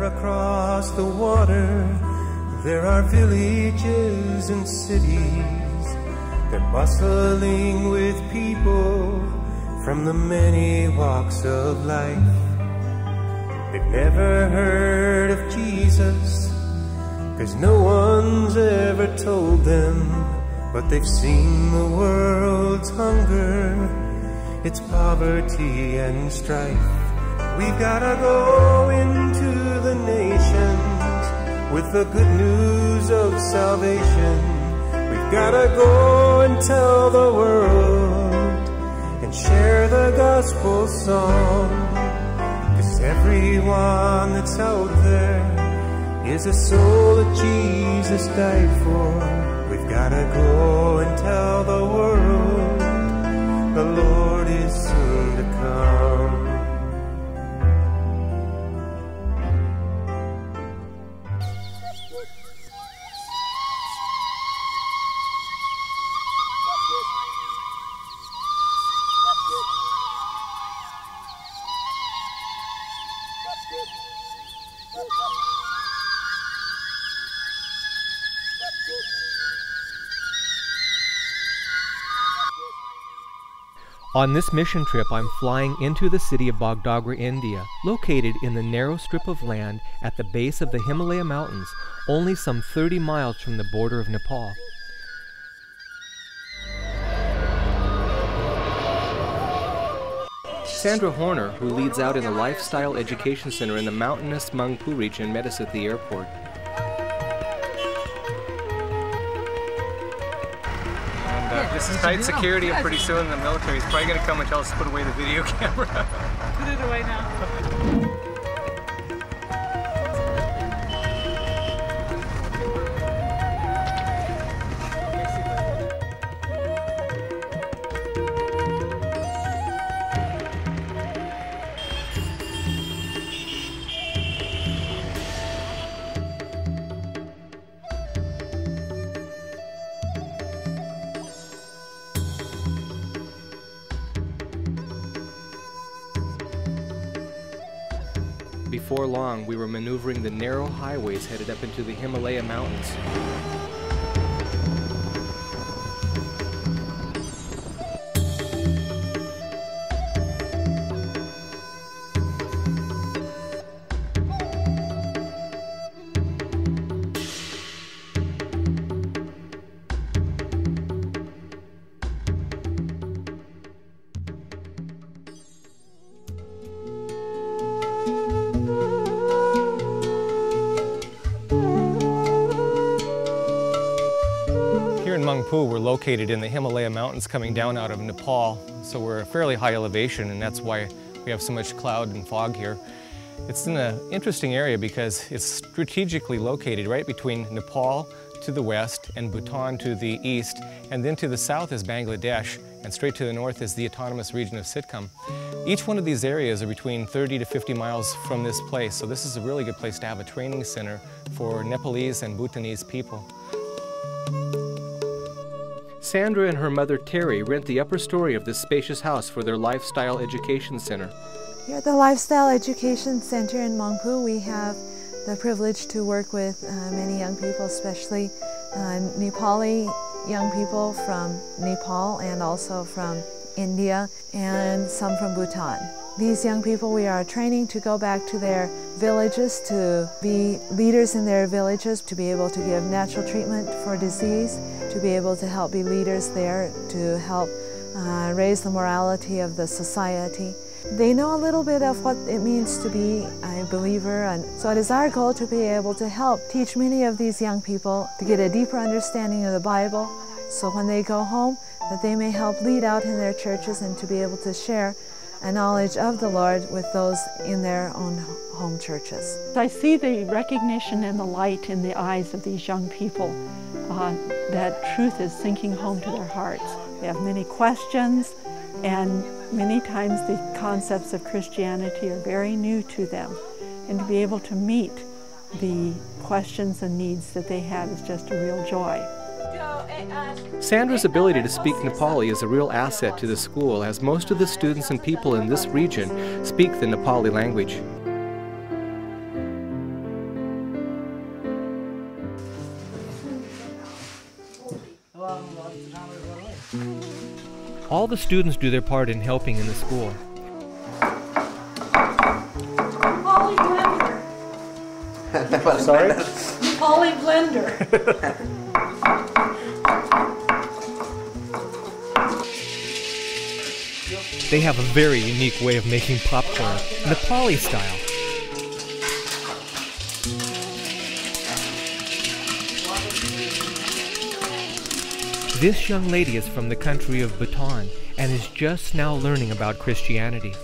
across the water, there are villages and cities. They're bustling with people from the many walks of life. They've never heard of Jesus, 'cause no one's ever told them. But they've seen the world's hunger, its poverty and strife. We've gotta go into the nations with the good news of salvation. We've gotta go and tell the world and share the gospel song. 'Cause everyone that's out there is a soul that Jesus died for. We've gotta go and tell the world the Lord is soon to come. On this mission trip, I'm flying into the city of Bagdogra, India, located in the narrow strip of land at the base of the Himalaya Mountains, only some 30 miles from the border of Nepal. Sandra Horner, who leads out in the Lifestyle Education Center in the mountainous Mangpu region, met us at the airport. This is tight security, and pretty soon the military is probably going to come and tell us to put away the video camera. Put it away now. Before long, we were maneuvering the narrow highways headed up into the Himalaya Mountains. Here in Mangpu, we're located in the Himalaya Mountains coming down out of Nepal, so we're a fairly high elevation, and that's why we have so much cloud and fog here. It's in an interesting area because it's strategically located right between Nepal to the west and Bhutan to the east, and then to the south is Bangladesh, and straight to the north is the autonomous region of Sikkim. Each one of these areas are between 30 to 50 miles from this place, so this is a really good place to have a training center for Nepalese and Bhutanese people. Sandra and her mother Terry rent the upper story of this spacious house for their Lifestyle Education Center. Here at the Lifestyle Education Center in Mangpu, we have the privilege to work with many young people, especially Nepali young people from Nepal and also from India and some from Bhutan. These young people we are training to go back to their villages to be leaders in their villages, to be able to give natural treatment for disease, to be able to help be leaders there, to help raise the morality of the society. They know a little bit of what it means to be a believer, and so it is our goal to be able to help teach many of these young people to get a deeper understanding of the Bible, so when they go home that they may help lead out in their churches and to be able to share a knowledge of the Lord with those in their own home churches. I see the recognition and the light in the eyes of these young people, that truth is sinking home to their hearts. They have many questions, and many times the concepts of Christianity are very new to them. And to be able to meet the questions and needs that they have is just a real joy. Sandra's ability to speak Nepali is a real asset to the school, as most of the students and people in this region speak the Nepali language. All the students do their part in helping in the school. Nepali blender. Sorry? Nepali blender. They have a very unique way of making popcorn, Nepali style. This young lady is from the country of Bhutan and is just now learning about Christianity.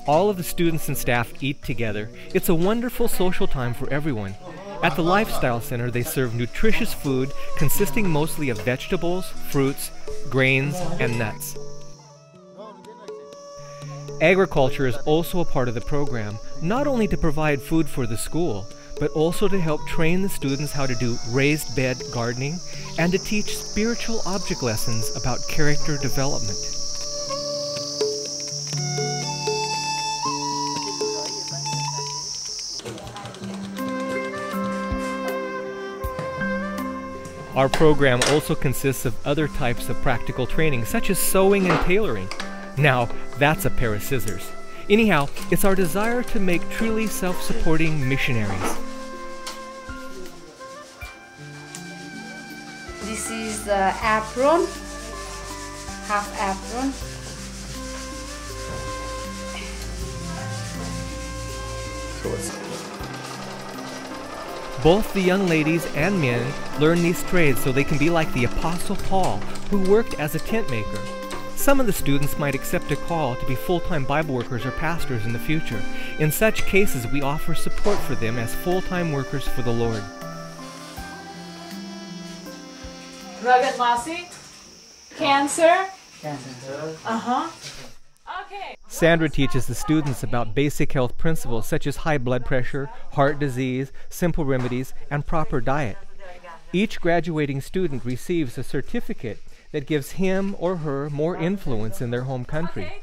All of the students and staff eat together. It's a wonderful social time for everyone. At the Lifestyle Center, they serve nutritious food consisting mostly of vegetables, fruits, grains, and nuts. Agriculture is also a part of the program, not only to provide food for the school, but also to help train the students how to do raised bed gardening and to teach spiritual object lessons about character development. Our program also consists of other types of practical training, such as sewing and tailoring. Now, that's a pair of scissors. Anyhow, it's our desire to make truly self-supporting missionaries. This is the apron, half apron. Both the young ladies and men learn these trades so they can be like the Apostle Paul, who worked as a tent maker. Some of the students might accept a call to be full-time Bible workers or pastors in the future. In such cases, we offer support for them as full-time workers for the Lord. Rugged Lassie? Cancer? Uh-huh. Okay. Sandra teaches the students about basic health principles such as high blood pressure, heart disease, simple remedies, and proper diet. Each graduating student receives a certificate that gives him or her more influence in their home country.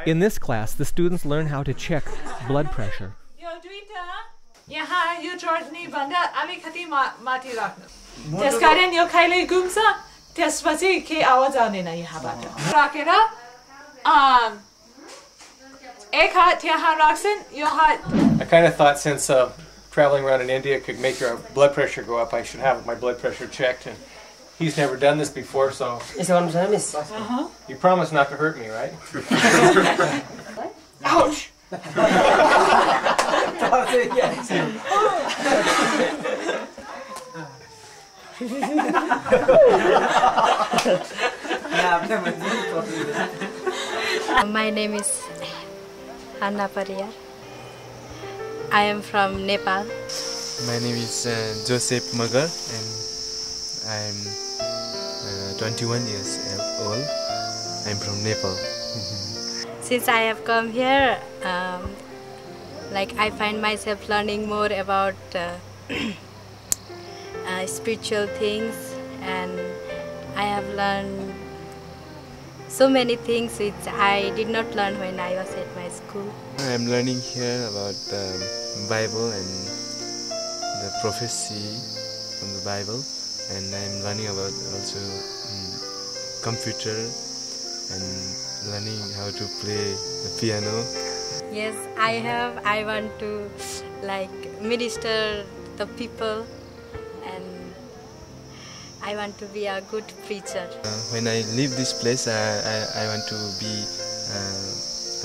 In this class, the students learn how to check blood pressure. त्यसकारण यो खाइले घुम्छ त्यसपछि के आवाज आउँदैन यहाँबाट राखेर एक हात यहाँ राख्छन् यो हात I kind of thought since traveling around in India could make your blood pressure go up, I should have my blood pressure checked. And he's never done this before, so you promise not to hurt me, right? ouch My name is Anna Pariyar. I am from Nepal. My name is Joseph Magar and I am 21 years old. I am from Nepal. Since I have come here, I find myself learning more about spiritual things, and I have learned so many things which I did not learn when I was at my school. I am learning here about the Bible and the prophecy from the Bible, and I am learning about also computer and learning how to play the piano. Yes, I want to minister the people, and I want to be a good preacher. When I leave this place, I want to be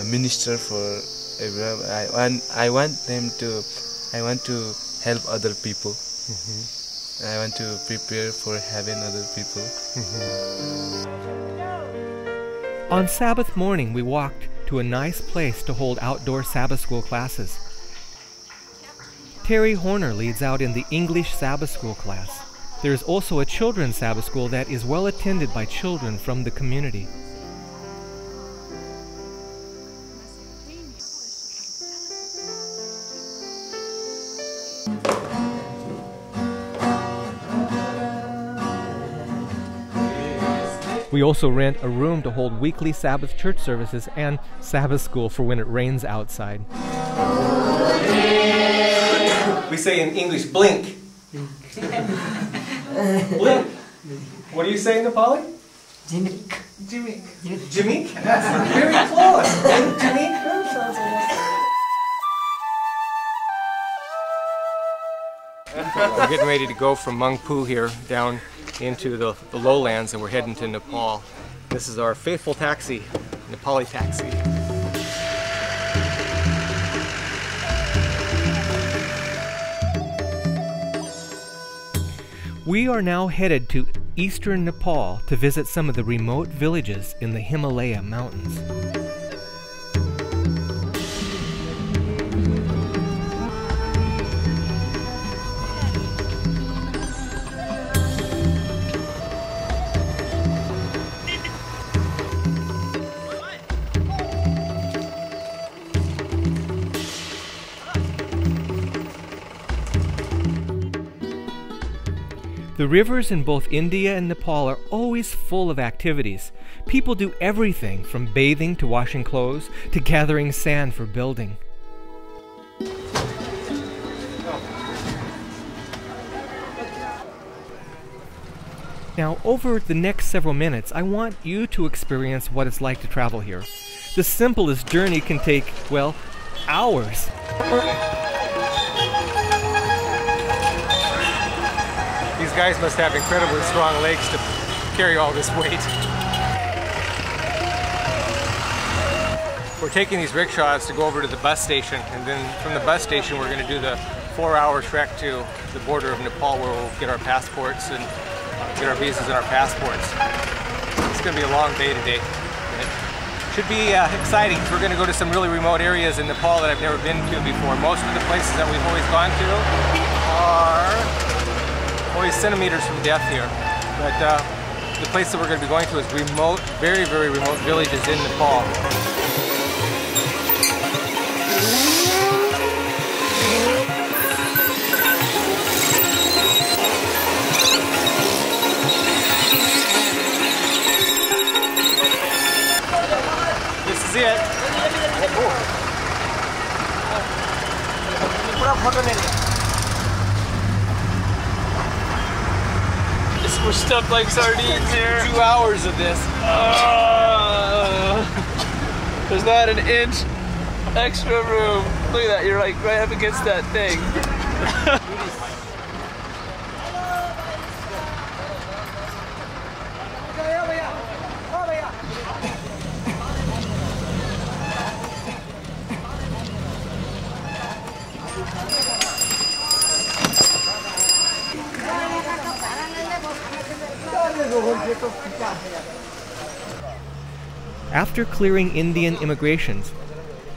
a minister for everyone. I want to help other people. I want to prepare for heaven other people. On Sabbath morning, we walked to a nice place to hold outdoor Sabbath school classes. Terry Horner leads out in the English Sabbath school class. There is also a children's Sabbath school that is well attended by children from the community. We also rent a room to hold weekly Sabbath church services and Sabbath school for when it rains outside. We say in English, blink. Blink. What do you say in Nepali? Jimik. Jimik? Very close. Jimik? We're getting ready to go from Mangpu here down into the lowlands, and we're heading to Nepal. This is our faithful taxi, Nepali taxi. We are now headed to eastern Nepal to visit some of the remote villages in the Himalaya mountains. The rivers in both India and Nepal are always full of activities. People do everything from bathing to washing clothes to gathering sand for building. Now, over the next several minutes, I want you to experience what it's like to travel here. The simplest journey can take, well, hours. These guys must have incredibly strong legs to carry all this weight. We're taking these rickshaws to go over to the bus station, and then from the bus station we're going to do the 4-hour trek to the border of Nepal, where we'll get our passports and get our visas and our passports. It's going to be a long day today. It should be exciting. We're going to go to some really remote areas in Nepal that I've never been to before. Most of the places that we've always gone to are always centimeters from death here. But the place that we're going to be going to is remote, very, very remote villages in Nepal. This is it. We're stuck like sardines here. 2 hours of this. There's not an inch extra room. Look at that, you're like right up against that thing. After clearing Indian immigrations,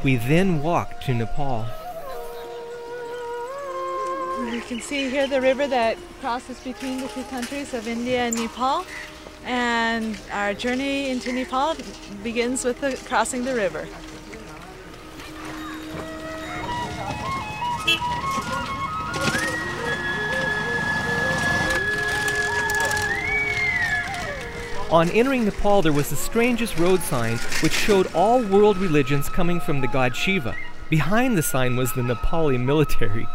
we then walked to Nepal. You can see here the river that crosses between the two countries of India and Nepal. And our journey into Nepal begins with crossing the river. On entering Nepal, there was the strangest road sign which showed all world religions coming from the god Shiva. Behind the sign was the Nepali military.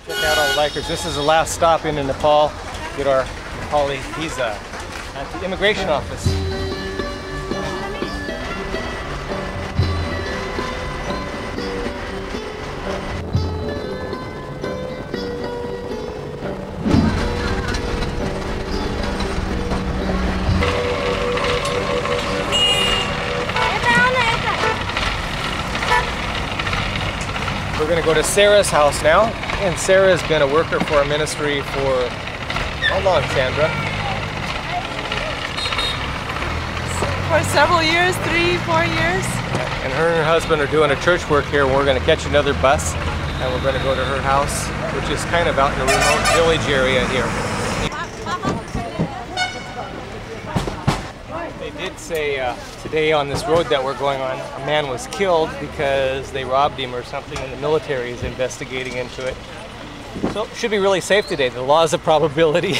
Check out all the bikers. This is the last stop into Nepal. Get our Nepali visa at the immigration office. We're going to go to Sarah's house now, and Sarah's been a worker for our ministry for how long, Sandra? For several years, 3-4 years. And her husband are doing a church work here, and we're going to catch another bus, and we're going to go to her house, which is kind of out in a remote village area here. They did say today on this road that we're going on, a man was killed because they robbed him or something, and the military is investigating into it. So it should be really safe today. The laws of probability.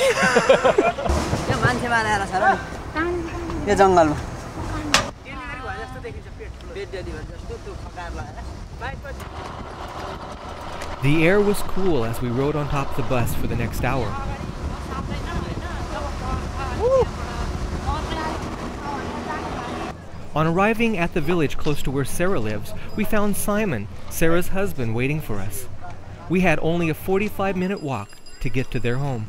The air was cool as we rode on top of the bus for the next hour. On arriving at the village close to where Sarah lives, we found Simon, Sarah's husband, waiting for us. We had only a 45-minute walk to get to their home.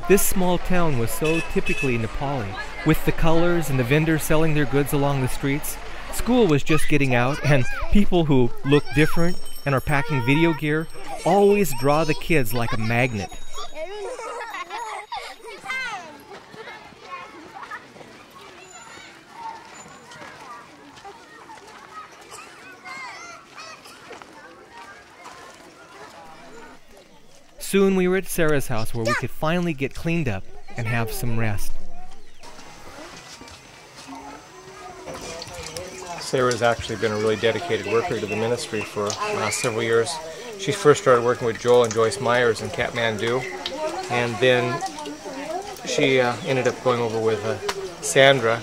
This small town was so typically Nepali, with the colors and the vendors selling their goods along the streets. School was just getting out, and people who look different and are packing video gear always draw the kids like a magnet. Soon we were at Sarah's house where we could finally get cleaned up and have some rest. Sarah's actually been a really dedicated worker to the ministry for the last several years. She first started working with Joel and Joyce Myers in Kathmandu, and then she ended up going over with Sandra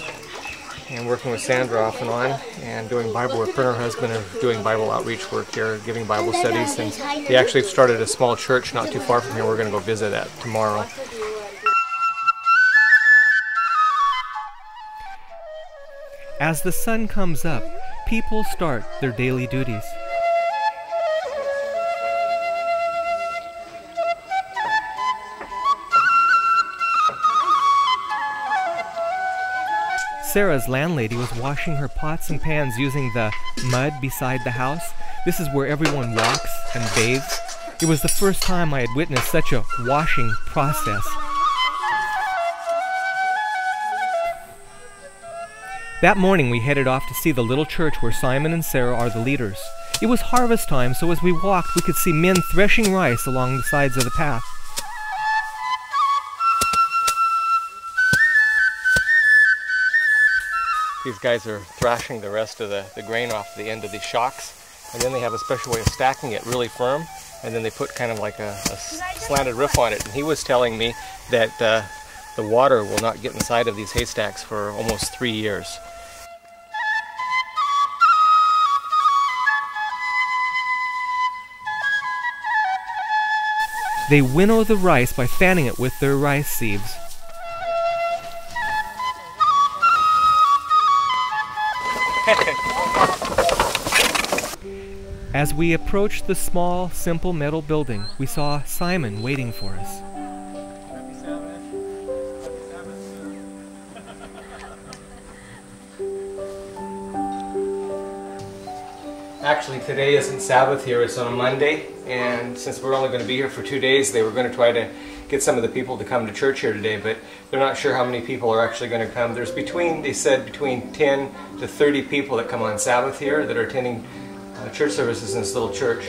and working with Sandra off and on and doing Bible work. Her and her husband are doing Bible outreach work here, giving Bible studies, and they actually started a small church not too far from here. We're going to go visit that tomorrow. As the sun comes up, people start their daily duties. Sarah's landlady was washing her pots and pans using the mud beside the house. This is where everyone walks and bathes. It was the first time I had witnessed such a washing process. That morning we headed off to see the little church where Simon and Sarah are the leaders. It was harvest time, so as we walked we could see men threshing rice along the sides of the path. These guys are thrashing the rest of the grain off the end of these shocks, and then they have a special way of stacking it really firm, and then they put kind of like a slanted roof on it. And he was telling me that the water will not get inside of these haystacks for almost 3 years. They winnow the rice by fanning it with their rice sieves. As we approached the small, simple metal building, we saw Simon waiting for us. Actually, today isn't Sabbath here, it's on a Monday, and since we're only going to be here for 2 days, they were going to try to get some of the people to come to church here today, but they're not sure how many people are actually going to come. There's they said between 10 to 30 people that come on Sabbath here that are attending church services in this little church.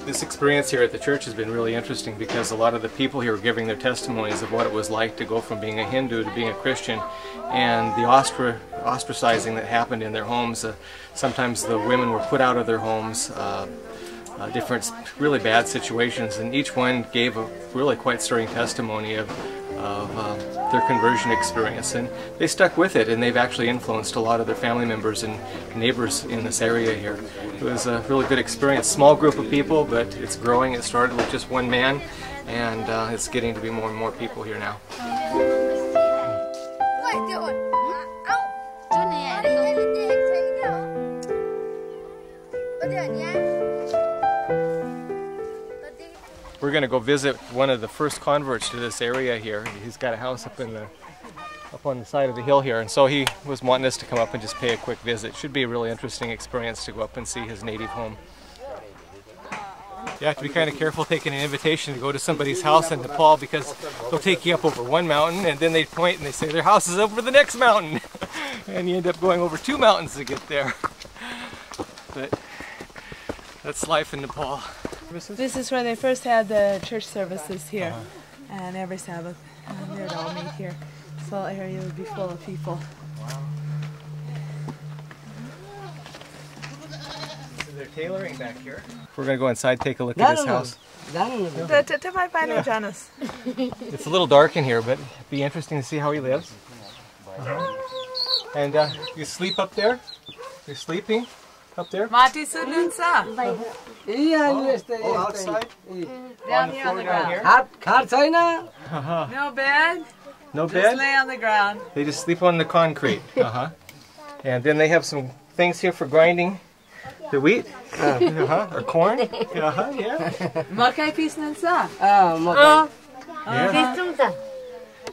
This experience here at the church has been really interesting because a lot of the people here are giving their testimonies of what it was like to go from being a Hindu to being a Christian, and the ostracizing that happened in their homes. Sometimes the women were put out of their homes, different really bad situations, and each one gave a really quite stirring testimony of their conversion experience, and they stuck with it, and they've actually influenced a lot of their family members and neighbors in this area here. It was a really good experience. Small group of people, but it's growing. It started with just one man, and it's getting to be more and more people here now. We're going to go visit one of the first converts to this area here. He's got a house up in the up on the side of the hill here, and so he was wanting us to come up and just pay a quick visit. Should be a really interesting experience to go up and see his native home. You have to be kind of careful taking an invitation to go to somebody's house in Nepal, because they'll take you up over one mountain and then they point and they say their house is over the next mountain. And you end up going over 2 mountains to get there. But that's life in Nepal. This is where they first had the church services here, and every Sabbath they would all meet here. This whole area would be full of people. Wow. So they're tailoring back here. We're going to go inside, take a look at his house. It's a little dark in here, but it'd be interesting to see how he lives. And you sleep up there? You're sleeping up there? Mati sununsa. Oh, outside? Down here on the ground. No bed? No bed? Just lay on the ground. They just sleep on the concrete. And then they have some things here for grinding the wheat. Or corn. Yeah. Makai pisnunsa. Yeah.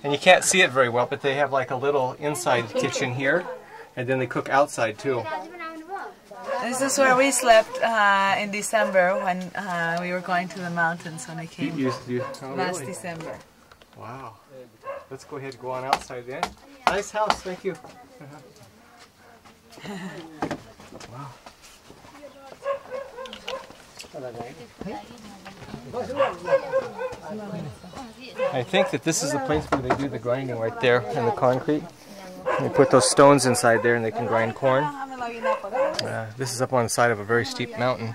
And you can't see it very well, but they have like a little inside kitchen here, and then they cook outside too. This is where we slept in December when we were going to the mountains when I came last December. Wow. Let's go ahead and go on outside then. Nice house, thank you. Wow. I think that this is the place where they do the grinding right there in the concrete. They put those stones inside there and they can grind corn. This is up on the side of a very steep mountain.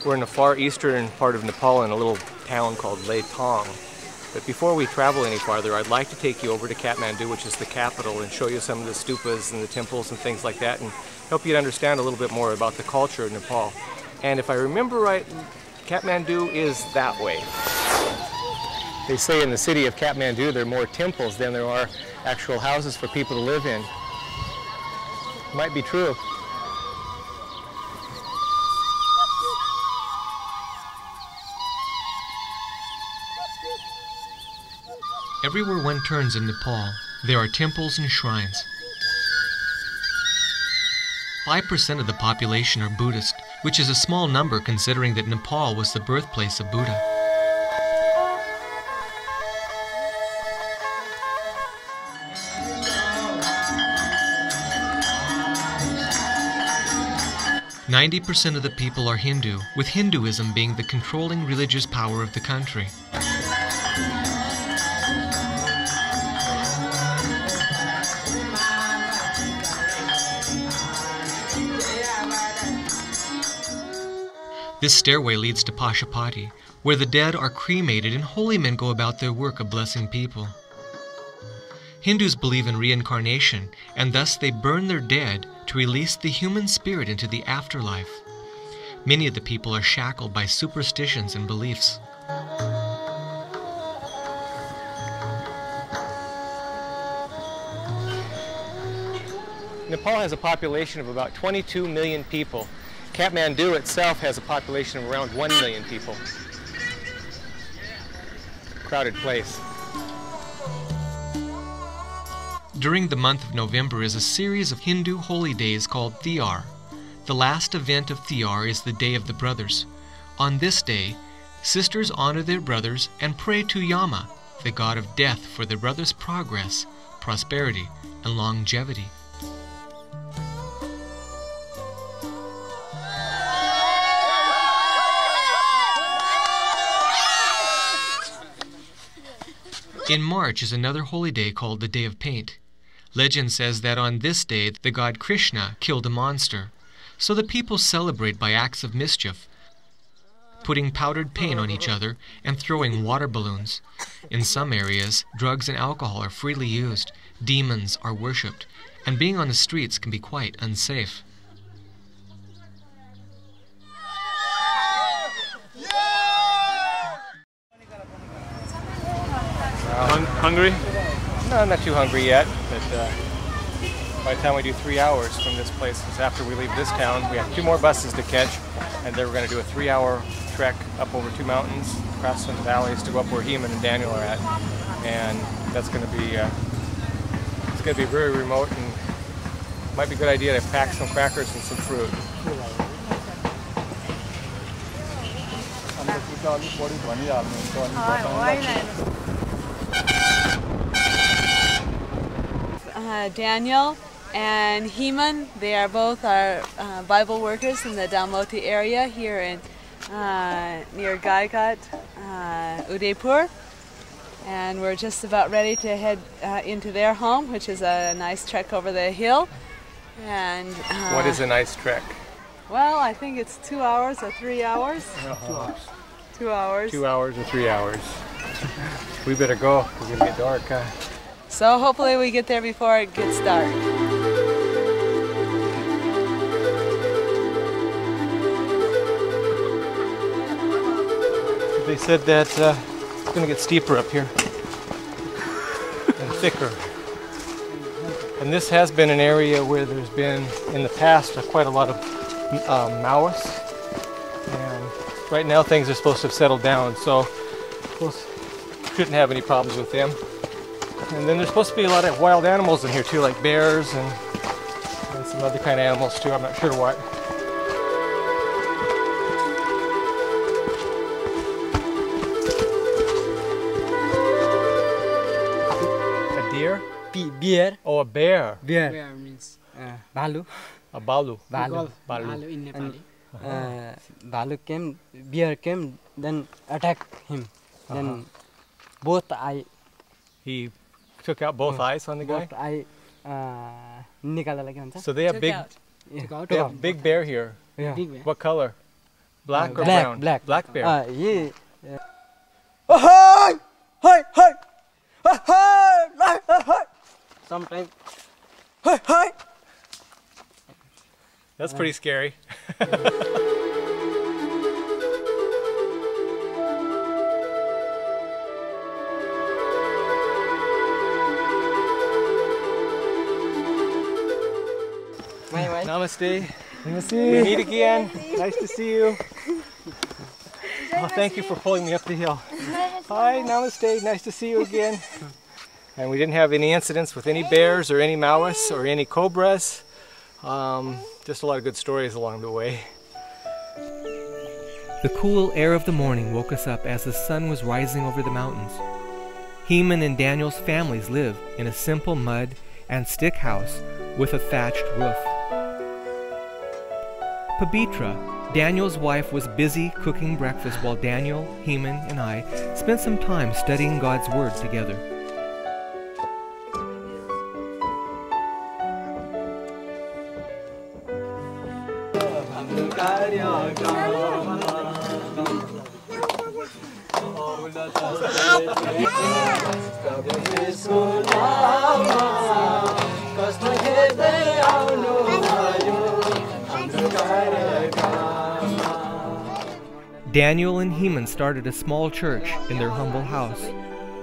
We're in the far eastern part of Nepal in a little town called Laymen. But before we travel any farther, I'd like to take you over to Kathmandu, which is the capital, and show you some of the stupas and the temples and things like that, and help you to understand a little bit more about the culture of Nepal. And if I remember right, Kathmandu is that way. They say in the city of Kathmandu there are more temples than there are actual houses for people to live in. Might be true. Everywhere one turns in Nepal, there are temples and shrines. 5% of the population are Buddhist, which is a small number considering that Nepal was the birthplace of Buddha. "90% of the people are Hindu, with Hinduism being the controlling religious power of the country. This stairway leads to Pashupati, where the dead are cremated and holy men go about their work of blessing people. Hindus believe in reincarnation, and thus they burn their dead to release the human spirit into the afterlife. Many of the people are shackled by superstitions and beliefs. Nepal has a population of about 22 million people. Kathmandu itself has a population of around 1 million people. Crowded place. During the month of November is a series of Hindu holy days called Thiyar. The last event of Thiyar is the Day of the Brothers. On this day, sisters honor their brothers and pray to Yama, the god of death, for their brothers' progress, prosperity, and longevity. In March is another holy day called the Day of Paint. Legend says that on this day the god Krishna killed a monster, so the people celebrate by acts of mischief, putting powdered paint on each other and throwing water balloons. In some areas, drugs and alcohol are freely used, demons are worshipped, and being on the streets can be quite unsafe. Hungry? No, I'm not too hungry yet, but by the time we do 3 hours from this place, because after we leave this town, we have 2 more buses to catch, and then we're going to do a 3-hour trek up over 2 mountains, across some valleys to go up where Heman and Daniel are at, and that's going to be going to be very remote, and might be a good idea to pack some crackers and some fruit. Daniel and Heman, they are both our Bible workers in the Dalmoti area here in near Gaigat, Udaipur. And we're just about ready to head into their home, which is a nice trek over the hill. And what is a nice trek? Well, I think it's 2 hours or 3 hours. 2 hours. 2 hours. 2 hours or 3 hours. We better go. It's going to get dark. So hopefully we get there before it gets dark. They said that it's going to get steeper up here and thicker. And this has been an area where there's been, in the past, quite a lot of Maoists. And right now things are supposed to have settled down, so shouldn't have any problems with them. And then there's supposed to be a lot of wild animals in here too, like bears and some other kind of animals too, I'm not sure what. Deer? Bear. Oh, a bear. Bear. Bear means balu. A balu. Balu. Balu in Nepali. Balu came, bear came, then attacked him. Then both eye. He took out both eyes on the guy? Both eye nikala lagi huncha. So they have they have big bear here. Yeah. What color? Black or black, brown? Black. Black bear. Yeah. Hi! Hi! Hi! Hi! Hi! Sometimes. Hi! Hi! That's pretty scary. Namaste. Namaste. We meet again. Nice to see you. Oh, thank you for pulling me up the hill. Hi, namaste. Nice to see you again. And we didn't have any incidents with any bears or any Maoists or any cobras. Just a lot of good stories along the way. The cool air of the morning woke us up as the sun was rising over the mountains. Heman and Daniel's families live in a simple mud and stick house with a thatched roof. Pabitra, Daniel's wife, was busy cooking breakfast while Daniel, Heman, and I spent some time studying God's Word together. Daniel and Heman started a small church in their humble house.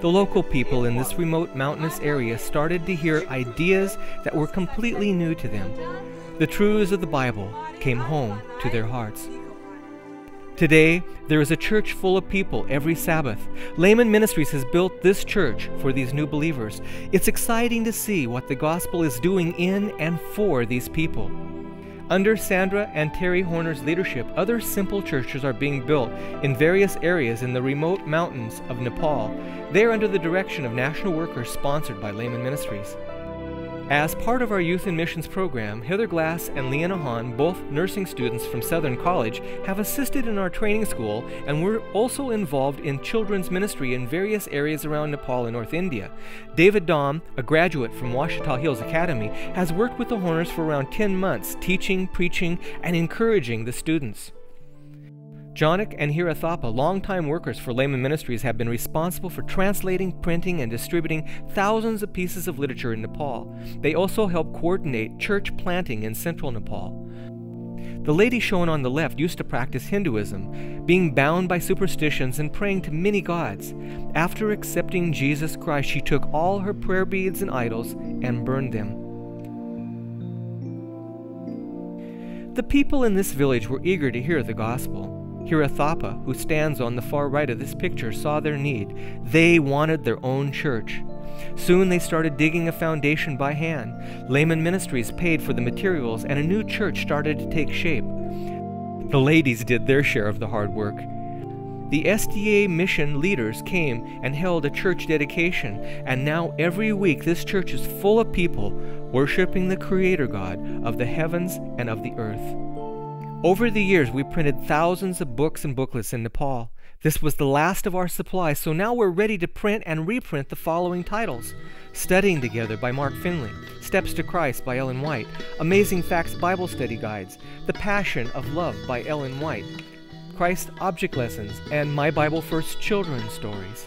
The local people in this remote mountainous area started to hear ideas that were completely new to them. The truths of the Bible came home to their hearts. Today, there is a church full of people every Sabbath. Laymen Ministries has built this church for these new believers. It's exciting to see what the gospel is doing in and for these people. Under Sandra and Terry Horner's leadership, other simple churches are being built in various areas in the remote mountains of Nepal. They are under the direction of national workers sponsored by Laymen Ministries. As part of our Youth and Missions program, Heather Glass and Leanna Hahn, both nursing students from Southern College, have assisted in our training school, and we're also involved in children's ministry in various areas around Nepal and North India. David Dom, a graduate from Washita Hills Academy, has worked with the Horners for around 10 months, teaching, preaching, and encouraging the students. Jonik and Hira Thapa, longtime workers for Laymen Ministries, have been responsible for translating, printing, and distributing thousands of pieces of literature in Nepal. They also help coordinate church planting in central Nepal. The lady shown on the left used to practice Hinduism, being bound by superstitions and praying to many gods. After accepting Jesus Christ, she took all her prayer beads and idols and burned them. The people in this village were eager to hear the gospel. Hira Thapa, who stands on the far right of this picture, saw their need. They wanted their own church. Soon they started digging a foundation by hand. Laymen Ministries paid for the materials, and a new church started to take shape. The ladies did their share of the hard work. The SDA mission leaders came and held a church dedication, and now every week this church is full of people worshiping the Creator God of the heavens and of the earth. Over the years, we printed thousands of books and booklets in Nepal. This was the last of our supply, so now we're ready to print and reprint the following titles: Studying Together by Mark Finley, Steps to Christ by Ellen White, Amazing Facts Bible Study Guides, The Passion of Love by Ellen White, Christ Object Lessons, and My Bible First Children's Stories.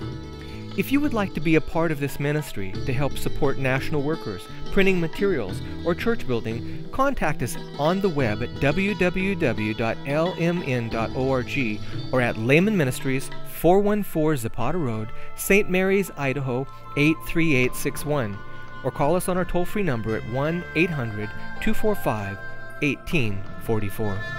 If you would like to be a part of this ministry to help support national workers, printing materials, or church building, contact us on the web at www.lmn.org or at Laymen Ministries, 414 Zapata Road, St. Mary's, Idaho 83861, or call us on our toll-free number at 1-800-245-1844.